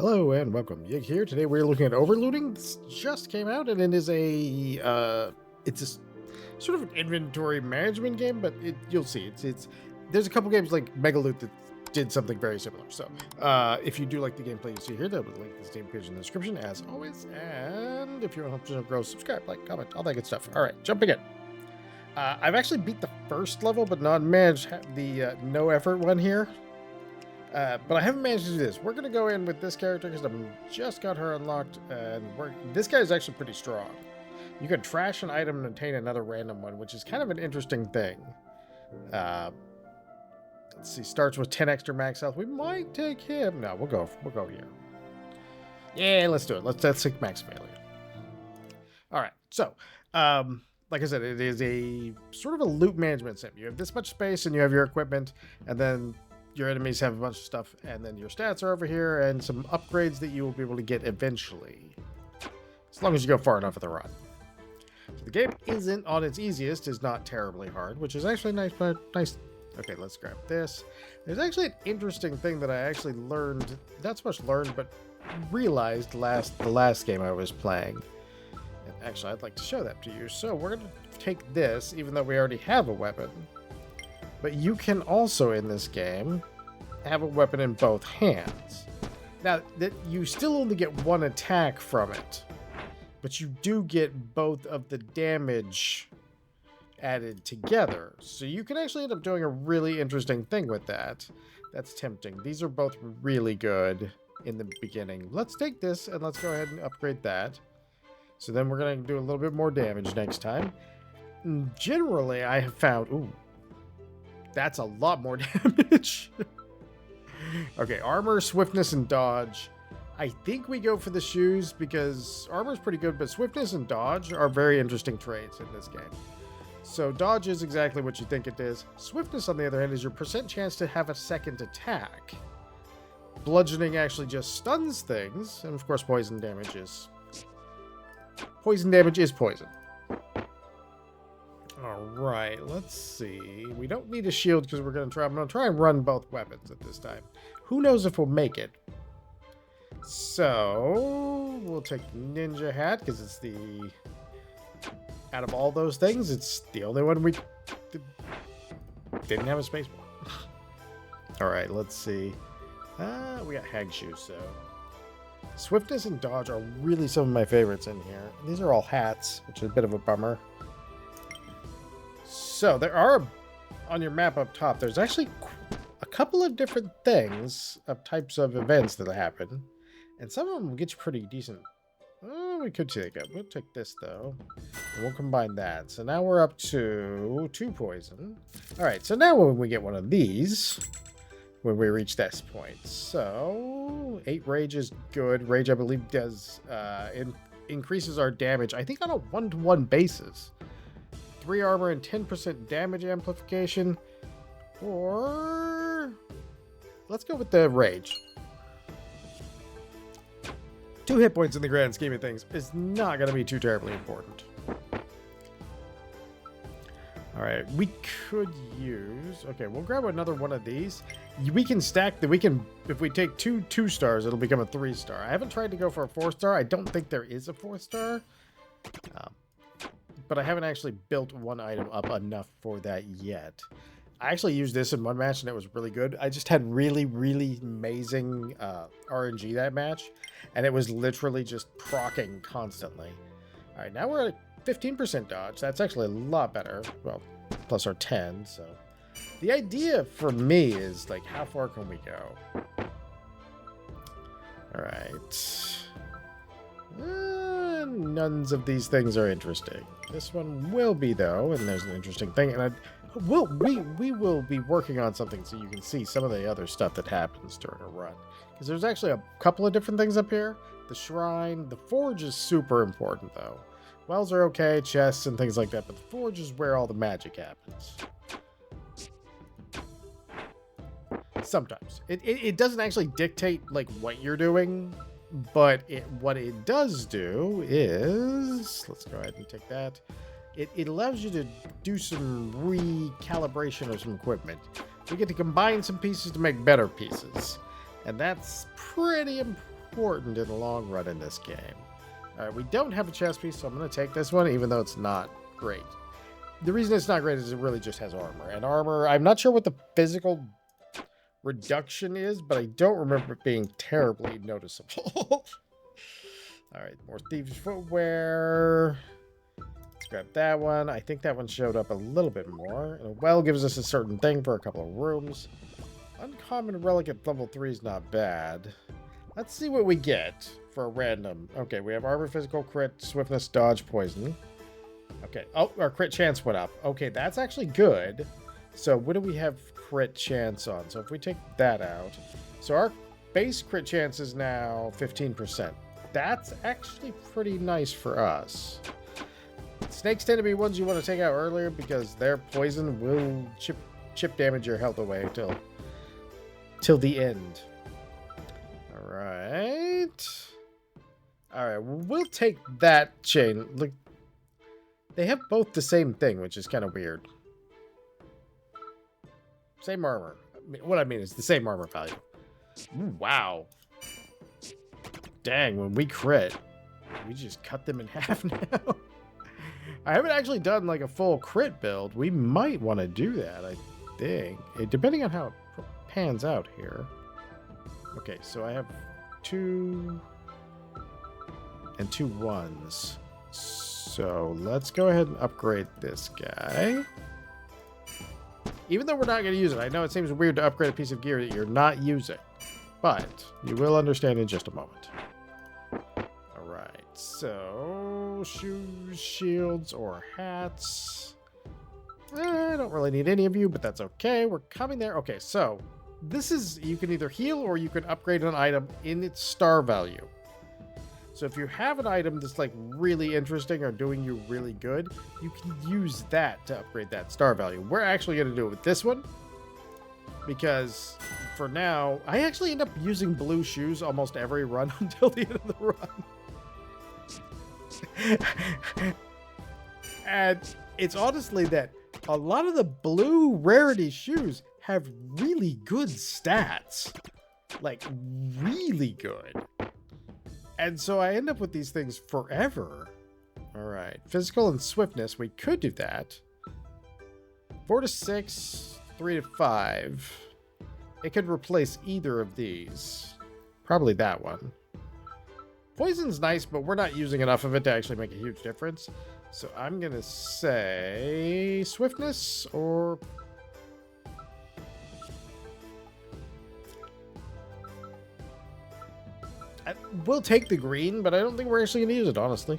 Hello and welcome. Yig here. Today we're looking at Overlooting. This just came out and it is it's sort of an inventory management game, but you'll see it's there's a couple games like Megaloot that did something very similar. So if you do like the gameplay you see here, there'll be a link to the Steam page in the description as always. And if you want to help grow, subscribe, like, comment, all that good stuff. All right, jumping in. I've actually beat the first level, but not managed the no effort one here. But I haven't managed to do this. We're going to go in with this character because I've just got her unlocked. And this guy is actually pretty strong. You can trash an item and obtain another random one, which is kind of an interesting thing. Let's see. Starts with 10 extra max health. We might take him. No, we'll go here. Yeah, let's do it. Let's take max failure. All right. So, like I said, it is a sort of a loot management sim. You have this much space and you have your equipment, and then your enemies have a bunch of stuff, and then your stats are over here, and some upgrades that you will be able to get eventually. As long as you go far enough at the run. So the game isn't on its easiest, is not terribly hard, which is actually nice, but nice. Okay, let's grab this. There's actually an interesting thing that I actually learned, not so much learned, but realized the last game I was playing. And actually, I'd like to show that to you. So we're going to take this, even though we already have a weapon. But you can also, in this game, have a weapon in both hands. Now, that you still only get one attack from it, but you do get both of the damage added together. So you can actually end up doing a really interesting thing with that. That's tempting. These are both really good in the beginning. Let's take this and let's go ahead and upgrade that. So then we're going to do a little bit more damage next time. Generally, I have found... Ooh. That's a lot more damage. Okay, armor, swiftness, and dodge. I think we go for the shoes because armor is pretty good, but swiftness and dodge are very interesting traits in this game. So dodge is exactly what you think it is. Swiftness, on the other hand, is your percent chance to have a second attack. Bludgeoning actually just stuns things, and of course poison damage is... Poison damage is poison. Alright, let's see. We don't need a shield because I'm going to try and run both weapons at this time. Who knows if we'll make it. So, we'll take Ninja Hat because it's the... Out of all those things, it's the only one we didn't have a space for. Alright, let's see. We got Hag Shoes, so... Swiftness and Dodge are really some of my favorites in here. These are all hats, which is a bit of a bummer. So there are, on your map up top, there's actually a couple of different things of types of events that happen. And some of them will get you pretty decent. Oh, we could take it. We'll take this, though. And we'll combine that. So now we're up to 2 poison. All right, so now when we get one of these, when we reach this point. So 8 rage is good. Rage, I believe, does increases our damage, I think on a 1-to-1 basis. 3 armor and 10% damage amplification. Or let's go with the rage. 2 hit points in the grand scheme of things is not going to be too terribly important. Alright, we could use... Okay, we'll grab another one of these. We can stack... If we take 2 2-stars, it'll become a 3-star. I haven't tried to go for a 4-star. I don't think there is a 4th star. But I haven't actually built one item up enough for that yet. I actually used this in one match and it was really good. I just had really, really amazing RNG that match. And it was literally just proccing constantly. All right, now we're at 15% dodge. That's actually a lot better. Well, plus our 10, so. The idea for me is, like, how far can we go? All right. None of these things are interesting. This one will be, though, and there's an interesting thing. And we will be working on something so you can see some of the other stuff that happens during a run. Because there's actually a couple of different things up here. The shrine, the forge is super important, though. Wells are okay, chests and things like that, but the forge is where all the magic happens. Sometimes. It doesn't actually dictate, like, what you're doing. But what it does do is, let's go ahead and take that. It allows you to do some recalibration of some equipment. We get to combine some pieces to make better pieces. And that's pretty important in the long run in this game. All right, we don't have a chest piece, so I'm going to take this one, even though it's not great. The reason it's not great is it really just has armor. And armor, I'm not sure what the physical reduction is, but I don't remember it being terribly noticeable. All right, more thieves' footwear. Let's grab that one. I think that one showed up a little bit more. And a well gives us a certain thing for a couple of rooms. Uncommon relic at level 3 is not bad. Let's see what we get for a random. Okay, we have armor, physical, crit, swiftness, dodge, poison. Okay. Oh, our crit chance went up. Okay, that's actually good. So what do we have crit chance on? So if we take that out. So our base crit chance is now 15%. That's actually pretty nice for us. Snakes tend to be ones you want to take out earlier because their poison will chip damage your health away till the end. All right. All right, we'll take that chain. Look, they have both the same thing, which is kind of weird. Same armor. What I mean is the same armor value. Ooh, wow. Dang, when we crit, we just cut them in half now. I haven't actually done like a full crit build. We might want to do that, I think. Depending on how it pans out here. Okay, so I have 2 and 2 1s. So let's go ahead and upgrade this guy. Even though we're not going to use it, I know it seems weird to upgrade a piece of gear that you're not using, but you will understand in just a moment. All right, so shoes, shields, or hats. I don't really need any of you, but that's okay. We're coming there. Okay, so this is, you can either heal or you can upgrade an item in its star value. So if you have an item that's like really interesting or doing you really good, you can use that to upgrade that star value. We're actually going to do it with this one because for now, I actually end up using blue shoes almost every run until the end of the run. And it's honestly that a lot of the blue rarity shoes have really good stats. Like really good. And so I end up with these things forever. All right. Physical and swiftness. We could do that. 4 to 6, 3 to 5. It could replace either of these. Probably that one. Poison's nice, but we're not using enough of it to actually make a huge difference. So I'm going to say swiftness or... We'll take the green, but I don't think we're actually going to use it, honestly.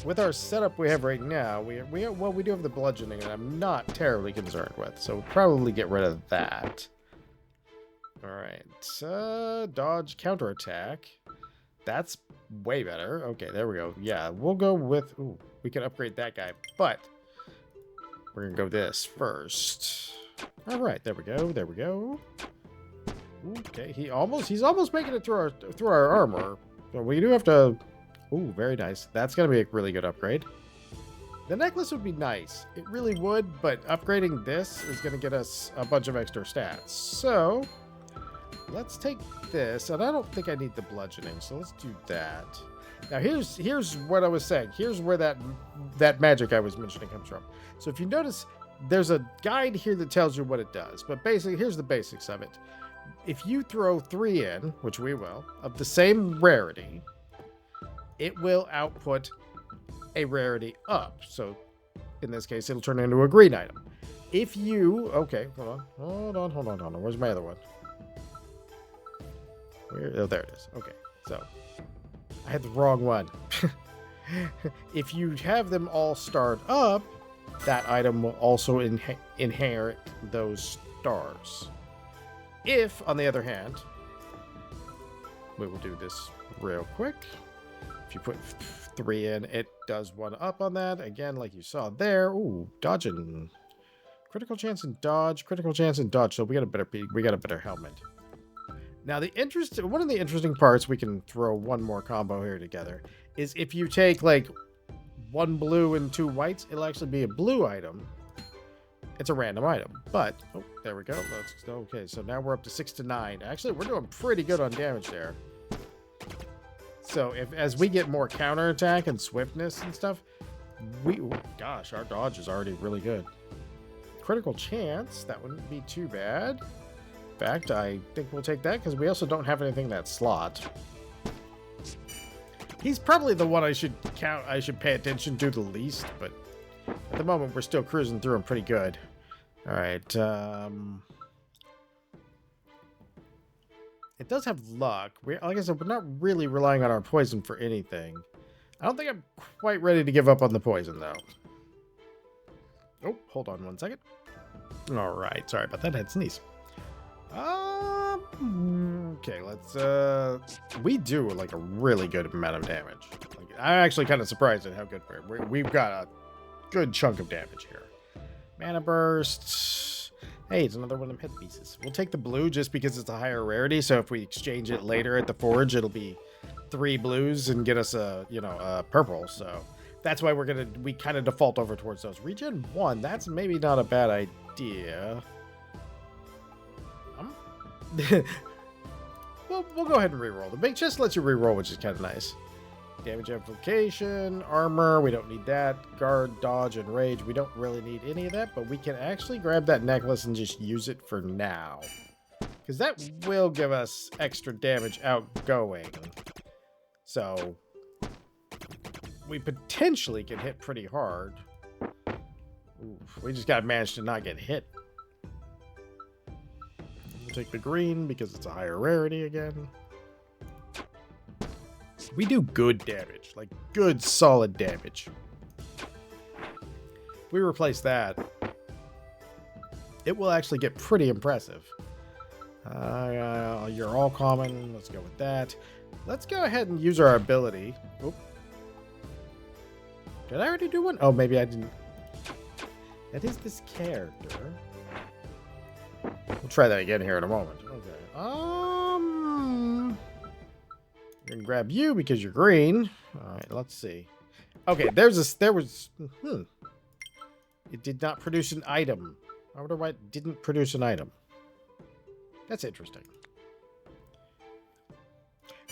With our setup we have right now, we do have the bludgeoning, and I'm not terribly concerned with, so we'll probably get rid of that. All right, dodge, counterattack. That's way better. Okay, there we go. Yeah, we'll go with... Ooh, we can upgrade that guy, but we're going to go this first. All right, there we go. There we go. Okay, he's almost making it through our armor. So we do have to... Ooh, very nice. That's going to be a really good upgrade. The necklace would be nice. It really would, but upgrading this is going to get us a bunch of extra stats. So, let's take this, and I don't think I need the bludgeoning, so let's do that. Now, here's what I was saying. Here's where that magic I was mentioning comes from. So if you notice, there's a guide here that tells you what it does, but basically, here's the basics of it. If you throw 3 in, which we will, of the same rarity, it will output a rarity up. So in this case, it'll turn into a green item. If you... Okay, hold on. Where's my other one? Oh, there it is. Okay, so I had the wrong one. If you have them all starred up, that item will also inherit those stars. If, on the other hand, we will do this real quick. If you put 3 in, it does 1 up on that. Again, like you saw there. Ooh, dodging. Critical chance and dodge. Critical chance and dodge. So we got a better helmet. Now, one of the interesting parts, we can throw one more combo here together, is if you take like 1 blue and 2 whites, it'll actually be a blue item. it's a random item. But, oh, there we go. Okay, so now we're up to 6 to 9. Actually, we're doing pretty good on damage there. So as we get more counterattack and swiftness and stuff, gosh, our dodge is already really good. Critical chance, that wouldn't be too bad. In fact, I think we'll take that because we also don't have anything in that slot. He's probably the one I should pay attention to the least, but at the moment we're still cruising through him pretty good. All right. It does have luck. Like I said, we're not really relying on our poison for anything. I don't think I'm quite ready to give up on the poison, though. Oh, hold on one second. All right. Sorry about that. I had to sneeze. Okay, let's we do like a really good amount of damage. Like, I'm actually kind of surprised at how good we've got a good chunk of damage here. Mana burst. Hey, it's another one of them headpieces. We'll take the blue just because it's a higher rarity, so if we exchange it later at the forge, it'll be 3 blues and get us a purple. So that's why we kind of default over towards those. Regen 1, that's maybe not a bad idea. We'll go ahead and reroll. The big chest lets you reroll, which is kind of nice. Damage amplification, armor, we don't need that. Guard, dodge, and rage, we don't really need any of that, but we can actually grab that necklace and just use it for now. Because that will give us extra damage outgoing. So, we potentially can hit pretty hard. Oof, we just gotta manage to not get hit. Take the green because it's a higher rarity again. We do good damage, like good solid damage. If we replace that, it will actually get pretty impressive. You're all common. Let's go with that. Let's go ahead and use our ability. Oop. Did I already do one? Oh, maybe I didn't. That is this character. We'll try that again here in a moment. Okay. I'm gonna grab you because you're green. All right, let's see. Okay, there was. It did not produce an item. I wonder why it didn't produce an item. That's interesting.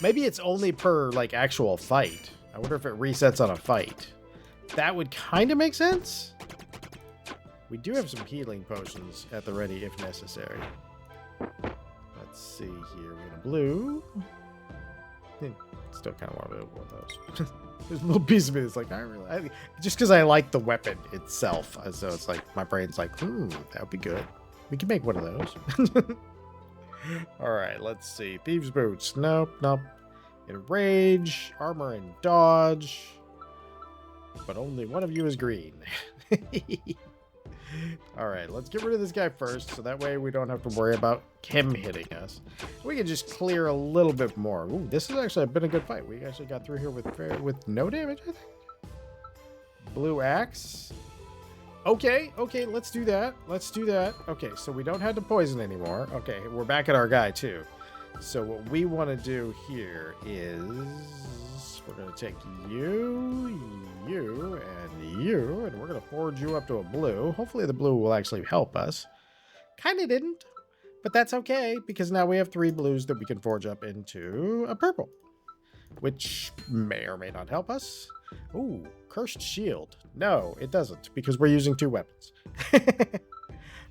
Maybe it's only per like actual fight. I wonder if it resets on a fight. That would kind of make sense. We do have some healing potions at the ready if necessary. Let's see here. We're in a blue. Still kind of want to one of those. There's a little piece of me that's like, just because I like the weapon itself. So it's like, my brain's like, that would be good. We can make one of those. All right, let's see. Thieves' boots. Nope. Enrage, armor, and dodge. But only one of you is green. All right, let's get rid of this guy first, so that way we don't have to worry about him hitting us. We can just clear a little bit more. Ooh, this has actually been a good fight. We actually got through here with no damage, I think. Blue axe. Okay, let's do that. Okay, so we don't have to poison anymore. Okay, we're back at our guy, too. So what we want to do here is we're going to take you, and we're going to forge you up to a blue. Hopefully the blue will actually help us. Kind of didn't, but that's okay, because now we have 3 blues that we can forge up into a purple, which may or may not help us. Ooh, cursed shield. No, it doesn't, because we're using 2 weapons.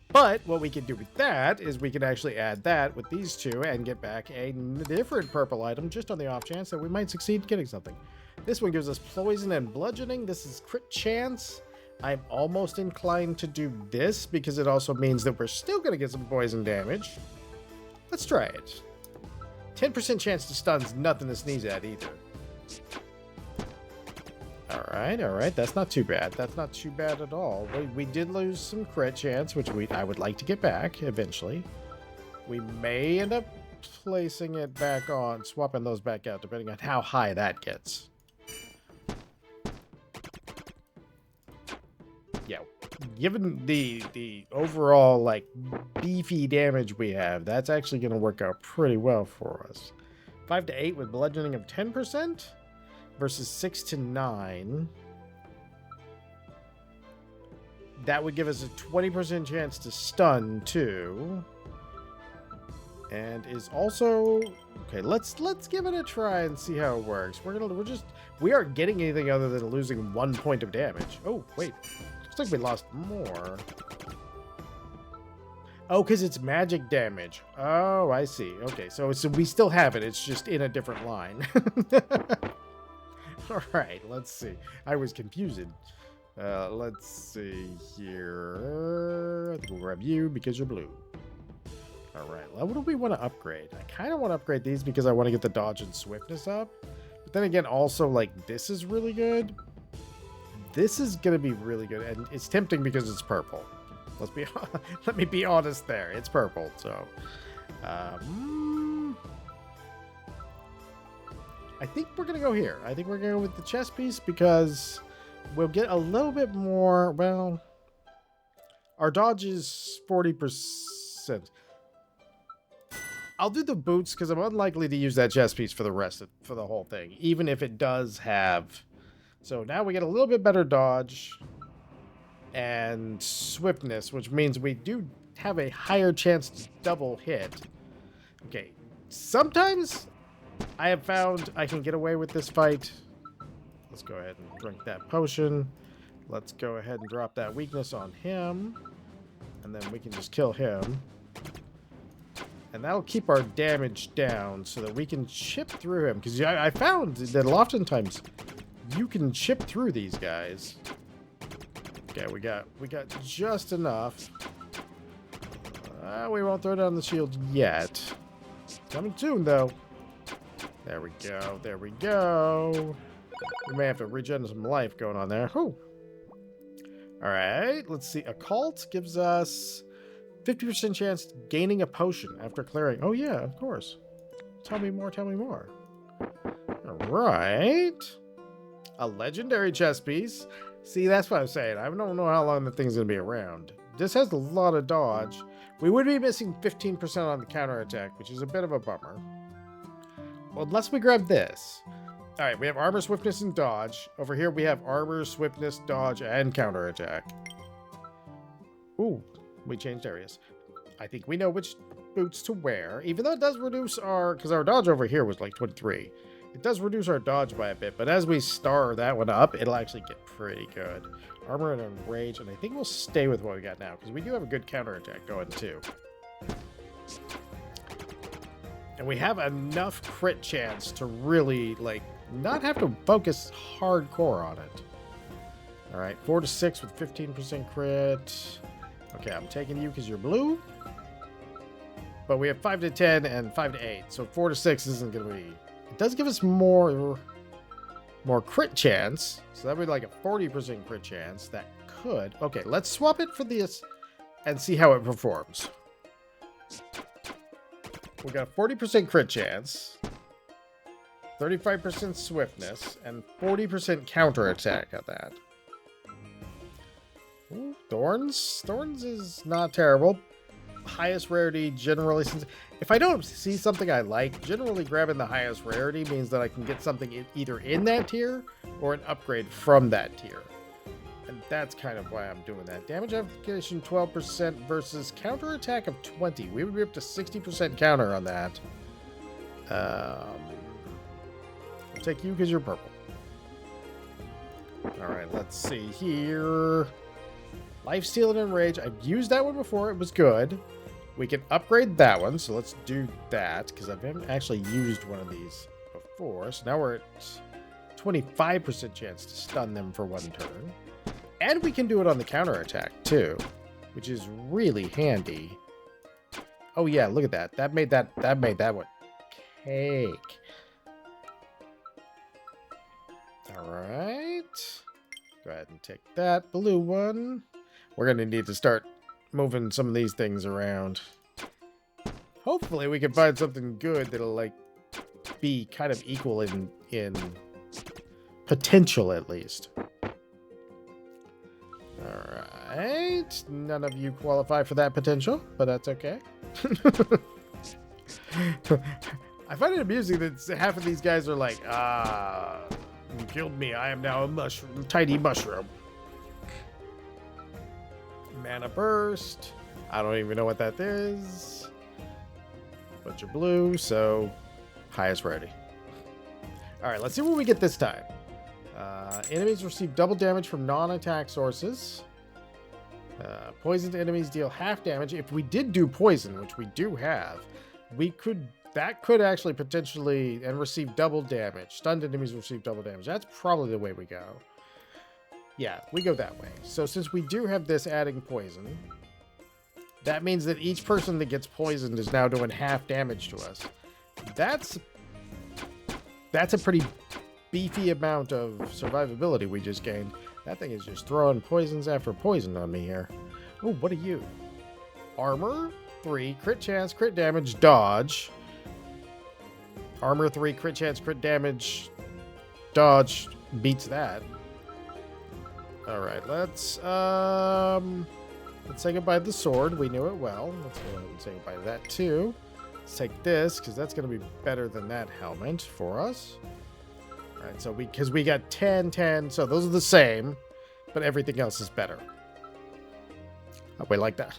But what we can do with that is we can actually add that with these 2 and get back a different purple item just on the off chance that we might succeed getting something. This one gives us poison and bludgeoning. This is crit chance. I'm almost inclined to do this because it also means that we're still going to get some poison damage. Let's try it. 10% chance to stun's nothing to sneeze at either. All right. That's not too bad. That's not too bad at all. We did lose some crit chance, which I would like to get back eventually. We may end up placing it back on, swapping those back out, depending on how high that gets. Yeah, given the overall like beefy damage we have, that's actually going to work out pretty well for us. 5 to 8 with bludgeoning of 10%. Versus 6 to 9. That would give us a 20% chance to stun too. And is also okay. Let's give it a try and see how it works. We aren't getting anything other than losing 1 point of damage. Oh wait, looks like we lost more. Oh, because it's magic damage. Oh, I see. Okay, so we still have it. It's just in a different line. All right, let's see. I was confused. Let's see here. I think we'll grab you because you're blue. All right, well, what do we want to upgrade? I kind of want to upgrade these because I want to get the dodge and swiftness up. But then again, also, like, this is really good. This is going to be really good. And it's tempting because it's purple. Let me be honest there. It's purple, so. I think we're going to go here. I think we're going to go with the chess piece because we'll get a little bit more. Well, our dodge is 40%. I'll do the boots because I'm unlikely to use that chess piece for for the whole thing, even if it does have. So now we get a little bit better dodge and swiftness, which means we do have a higher chance to double hit. Okay, sometimes I have found I can get away with this fight. Let's go ahead and drink that potion. Let's go ahead and drop that weakness on him, and then we can just kill him. And that'll keep our damage down so that we can chip through him. Because I found that oftentimes you can chip through these guys. Okay, we got just enough. We won't throw down the shield yet. Coming soon, though. There we go. There we go. We may have to regen some life going on there. Whew. All right, let's see. Occult gives us 50% chance gaining a potion after clearing. Oh, yeah, of course. Tell me more, tell me more. All right. A legendary chess piece. See, that's what I'm saying. I don't know how long the thing's going to be around. This has a lot of dodge. We would be missing 15% on the counterattack, which is a bit of a bummer. Well, unless we grab this. All right, we have armor, swiftness, and dodge. Over here, we have armor, swiftness, dodge, and counterattack. Ooh. We changed areas. I think we know which boots to wear, even though it does reduce because our dodge over here was like 23. It does reduce our dodge by a bit, but as we star that one up, it'll actually get pretty good. Armor and enrage, and I think we'll stay with what we got now, because we do have a good counterattack going too. And we have enough crit chance to really, like, not have to focus hardcore on it. All right, 4 to 6 with 15% crit. Okay, I'm taking you because you're blue. But we have 5 to 10 and 5 to 8. So 4 to 6 isn't going to be... It does give us more crit chance. So that would be like a 40% crit chance. That could... Okay, let's swap it for this and see how it performs. We got a 40% crit chance. 35% swiftness. And 40% counterattack at that. Ooh, Thorns. Thorns is not terrible. Highest rarity generally, since if I don't see something I like, generally grabbing the highest rarity means that I can get something either in that tier or an upgrade from that tier. And that's kind of why I'm doing that. Damage application 12% versus counterattack of 20. We would be up to 60% counter on that. I'll take you because you're purple. Alright, let's see here. Lifesteal and Enrage. I've used that one before. It was good. We can upgrade that one. So let's do that because I haven't actually used one of these before. So now we're at 25% chance to stun them for 1 turn. And we can do it on the counterattack too, which is really handy. Oh yeah, look at that. That made that one cake. All right. Go ahead and take that blue one. We're going to need to start moving some of these things around. Hopefully we can find something good that'll, like, be kind of equal in potential, at least. Alright. None of you qualify for that potential, but that's okay. I find it amusing that half of these guys are like, you killed me. I am now a mushroom, tiny mushroom. Mana burst. I don't even know what that is. Bunch of blue, so highest rarity. All right, let's see what we get this time. Enemies receive double damage from non-attack sources. Poisoned enemies deal half damage. If we did do poison, which we do have, that could actually potentially, and receive double damage. Stunned enemies receive double damage. That's probably the way we go. Yeah, we go that way. So since we do have this adding poison, that means that each person that gets poisoned is now doing half damage to us. That's a pretty beefy amount of survivability we just gained. That thing is just throwing poisons after poison on me here. Oh, what are you? Armor 3, crit chance, crit damage, dodge. Armor 3, crit chance, crit damage, dodge beats that. All right, let's say goodbye to the sword. We knew it well. Let's go ahead and say goodbye to that too. Let's take this because that's going to be better than that helmet for us. All right, so because we got 10, 10, so those are the same, but everything else is better. Oh, we like that.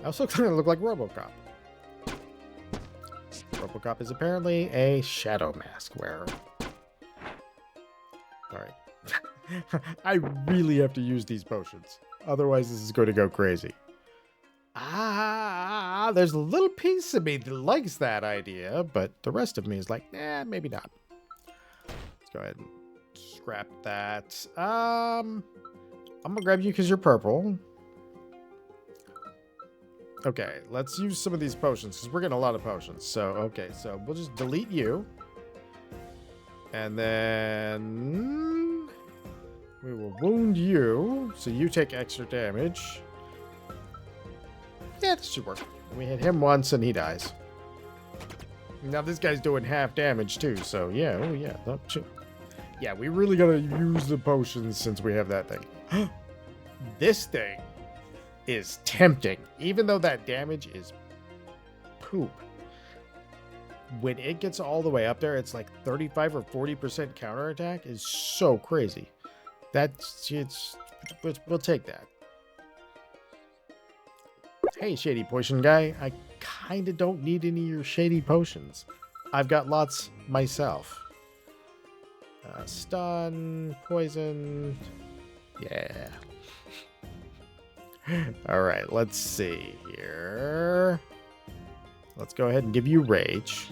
I also kind of look like RoboCop. RoboCop is apparently a shadow mask wearer. All right. I really have to use these potions. Otherwise, this is going to go crazy. There's a little piece of me that likes that idea, but the rest of me is like, maybe not. Let's go ahead and scrap that. I'm going to grab you because you're purple. Okay, let's use some of these potions because we're getting a lot of potions. So, okay, so we'll just delete you. And then we will wound you, so you take extra damage. Yeah, this should work. We hit him once and he dies. Now this guy's doing half damage too, so yeah, oh yeah. Yeah, we really gotta use the potions since we have that thing. This thing is tempting, even though that damage is poop. When it gets all the way up there, it's like 35 or 40% counterattack is so crazy. We'll take that. Hey, shady potion guy, I kind of don't need any of your shady potions. I've got lots myself. Stun, poison, yeah. All right, let's see here. Let's go ahead and give you rage.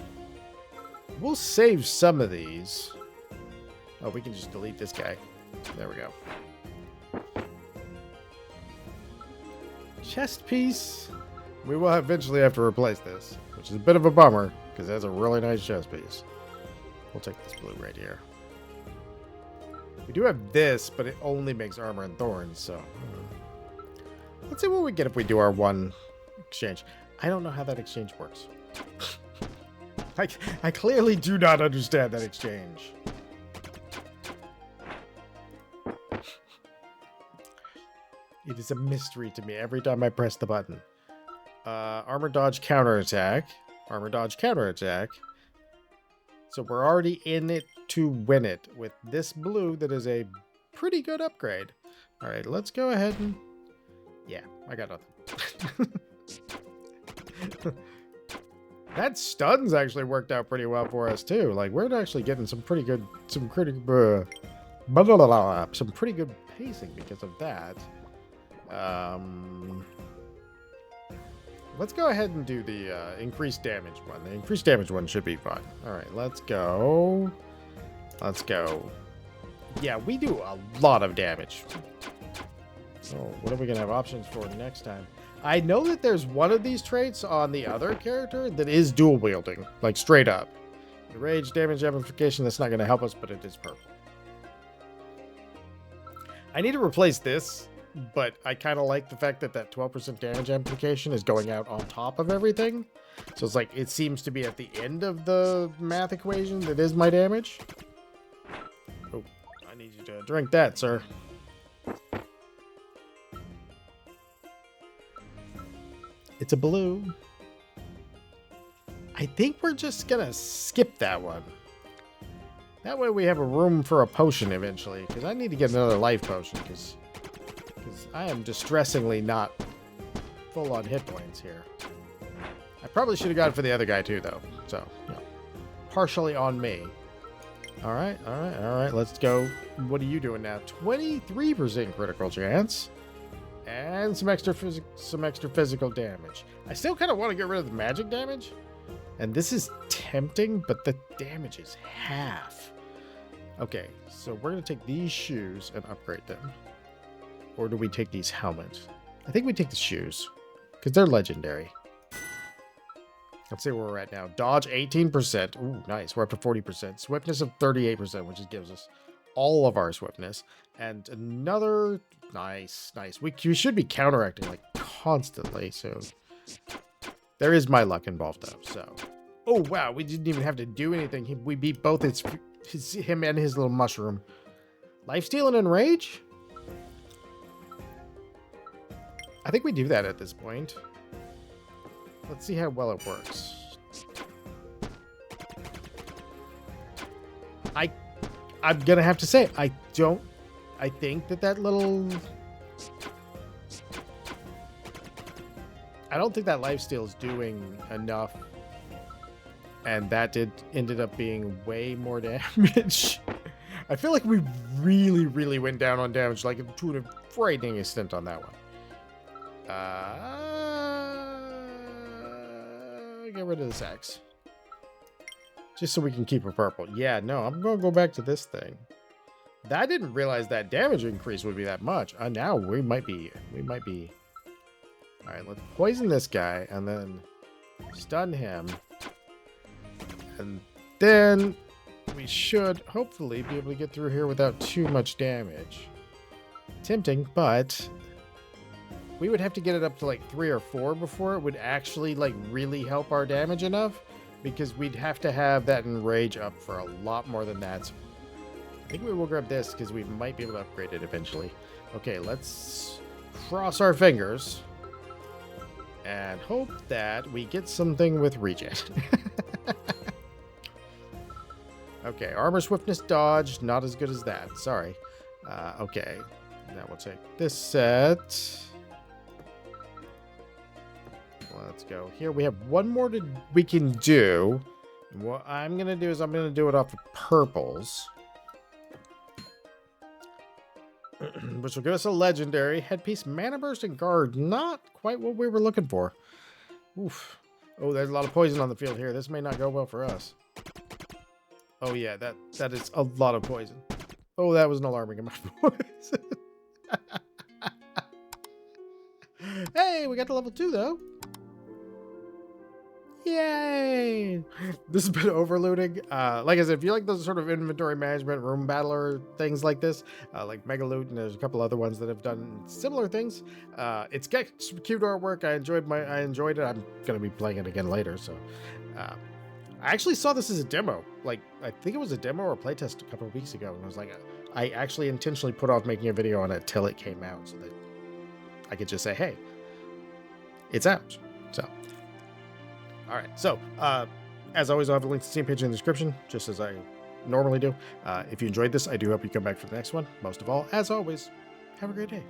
We'll save some of these. Oh, we can just delete this guy. There we go. Chest piece. We will eventually have to replace this, which is a bit of a bummer because that's a really nice chest piece. We'll take this blue right here. We do have this, but it only makes armor and thorns, so let's see what we get if we do our one exchange. I don't know how that exchange works. I clearly do not understand that exchange. It is a mystery to me every time I press the button. Armor dodge counterattack. Armor dodge counterattack. So we're already in it to win it with this blue that is a pretty good upgrade. All right, let's go ahead and... Yeah, I got nothing. That stuns actually worked out pretty well for us too. Like we're actually getting some pretty good pacing because of that. Let's go ahead and do the increased damage one. The increased damage one should be fun. All right, let's go. Let's go. Yeah, we do a lot of damage. So what are we gonna have options for next time? I know that there's one of these traits on the other character that is dual wielding, like straight up. The rage damage amplification, that's not going to help us, but it is purple. I need to replace this, but I kind of like the fact that that 12% damage amplification is going out on top of everything. So it's like, it seems to be at the end of the math equation that is my damage. Oh, I need you to drink that, sir. It's a blue. I think we're just gonna skip that one. That way we have a room for a potion eventually, because I need to get another life potion, because I am distressingly not full on hit points here. I probably should have gone for the other guy too, though. So, you know, partially on me. All right. Let's go. What are you doing now? 23% critical chance. And some extra physical damage. I still kind of want to get rid of the magic damage. And this is tempting, but the damage is half. Okay, so we're going to take these shoes and upgrade them. Or do we take these helmets? I think we take the shoes, because they're legendary. Let's see where we're at now. Dodge 18%. Ooh, nice. We're up to 40%. Swiftness of 38%, which gives us all of our swiftness. And another... Nice. We should be counteracting, like, constantly, so... There is my luck involved, though, so... Oh, wow, we didn't even have to do anything. We beat both him and his little mushroom. Lifesteal and Enrage? I think we do that at this point. Let's see how well it works. I'm gonna have to say, I think that little... I don't think that lifesteal is doing enough. And that ended up being way more damage. I feel like we really went down on damage, like to a frightening extent on that one. Get rid of this X. Just so we can keep a purple. Yeah, no, I'm going to go back to this thing. I didn't realize that damage increase would be that much. Now we might be. All right, let's poison this guy and then stun him. And then we should hopefully be able to get through here without too much damage. Tempting, but we would have to get it up to like 3 or 4 before it would actually like really help our damage enough, because we'd have to have that enrage up for a lot more than that. So I think we will grab this because we might be able to upgrade it eventually. Okay, let's cross our fingers and hope that we get something with regen. Okay, armor, swiftness, dodge, not as good as that. Sorry. Okay, now we'll take this set. Let's go here. We have one more we can do. What I'm going to do is I'm going to do it off of purples. Which will give us a legendary headpiece, mana burst, and guard. Not quite what we were looking for. Oof. Oh, there's a lot of poison on the field here. This may not go well for us. Oh yeah, that is a lot of poison. Oh, that was an alarming amount of poison. Hey, we got to level 2 though. Yay! This has been Overlooting. Like I said, if you like those sort of inventory management, room battler things like this, like Mega Loot, and there's a couple other ones that have done similar things. It's got some cute artwork. I enjoyed it. I'm gonna be playing it again later. So, I actually saw this as a demo. Like, I think it was a demo or a playtest a couple of weeks ago, and I was like, I actually intentionally put off making a video on it till it came out, so that I could just say, hey, it's out. So. All right, so as always, I'll have a link to the Steam page in the description, just as I normally do. If you enjoyed this, I do hope you come back for the next one. Most of all, as always, have a great day.